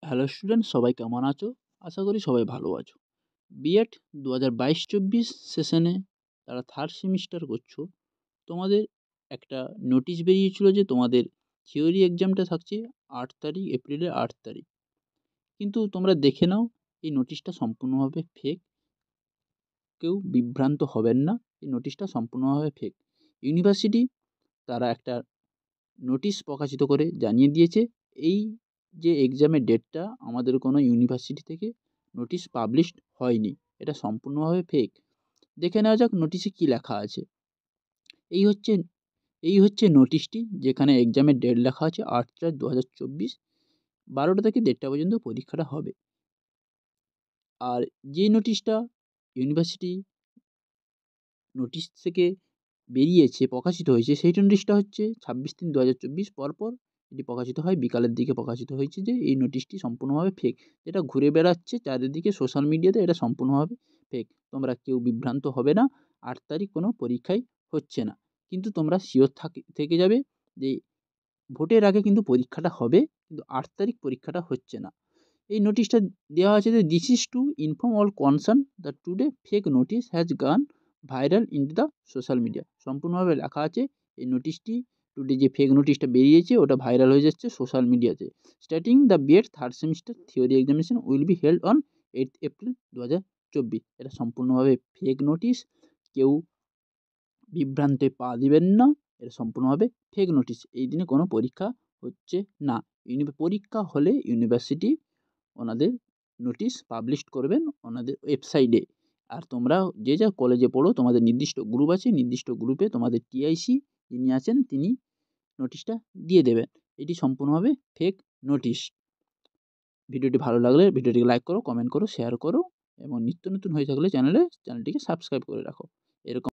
Hello student, সবাই কেমন আছো? আশা করি সবাই ভালো আছো। বিএড 2022-24 সেশনে যারা থার্ড সেমিস্টার করছো, তোমাদের একটা নোটিশ বেরিয়েছিল যে তোমাদের থিওরি এক্সামটা থাকছে এপ্রিলের 8 তারিখ। কিন্তু তোমরা দেখে নাও, এই নোটিশটা সম্পূর্ণভাবে ফেক। কেউ বিভ্রান্ত হবেন না, এই নোটিশটা সম্পূর্ণভাবে ফেক। ইউনিভার্সিটি তারা একটা নোটিশ প্রকাশিত করে জানিয়ে দিয়েছে এই যে এক্সামের ডেটটা আমাদের কোনো ইউনিভার্সিটি থেকে নোটিশ পাবলিশড হয়নি, এটা সম্পূর্ণভাবে ফেক। দেখে নেওয়া যাক নোটিশে কী লেখা আছে। এই হচ্ছে এই হচ্ছে নোটিশটি, যেখানে এক্সামের ডেট লেখা আছে 8/4/2024, 12টা থেকে 1:30 পর্যন্ত পরীক্ষাটা হবে। আর যে নোটিশটা ইউনিভার্সিটি নোটিশ থেকে বেরিয়েছে, প্রকাশিত হয়েছে, সেই নোটিশটা হচ্ছে 26/3/2024 পরপর এটি প্রকাশিত হয়, বিকালের দিকে প্রকাশিত হয়েছে যে এই নোটিশটি সম্পূর্ণভাবে ফেক। যেটা ঘুরে বেড়াচ্ছে চারিদিকে সোশ্যাল মিডিয়াতে, এটা সম্পূর্ণভাবে ফেক। তোমরা কেউ বিভ্রান্ত হবে না, 8 তারিখ কোনো পরীক্ষাই হচ্ছে না। কিন্তু তোমরা শিওর থেকে যাবে যে ভোটের আগে কিন্তু পরীক্ষাটা হবে, কিন্তু 8 তারিখ পরীক্ষাটা হচ্ছে না। এই নোটিশটা দেওয়া আছে যে this is to inform all concern the today fake notice has gone viral in the social media. সম্পূর্ণভাবে লেখা আছে এই নোটিশটি, টুডে যে ফেক নোটিশটা বেরিয়েছে ওটা ভাইরাল হয়ে যাচ্ছে সোশ্যাল মিডিয়াতে। Starting the BEd third semester theory examination will be held on 8 April 2024। এটা সম্পূর্ণভাবে ফেক নোটিশ, কেউ বিভ্রান্তে পা দিবেন না। এটা সম্পূর্ণভাবে ফেক নোটিশ। এই দিনে কোনো পরীক্ষা হচ্ছে না। পরীক্ষা হলে ইউনিভার্সিটি ওনাদের নোটিশ পাবলিশ করবেন ওনাদের ওয়েবসাইটে। আর তোমরা যে যা কলেজে পড়ো, তোমাদের নির্দিষ্ট গ্রুপ আছে, নির্দিষ্ট গ্রুপে তোমাদের টিআইসি যিনি আছেন তিনি নোটিশটা দিয়ে দেবেন। এটি সম্পূর্ণভাবে ফেক নোটিশ। ভিডিওটি ভালো লাগলে ভিডিওটিকে লাইক করো, কমেন্ট করো, শেয়ার করো এবং নিত্য নতুন হয়ে থাকলে চ্যানেলটিকে সাবস্ক্রাইব করে রাখো। এরকম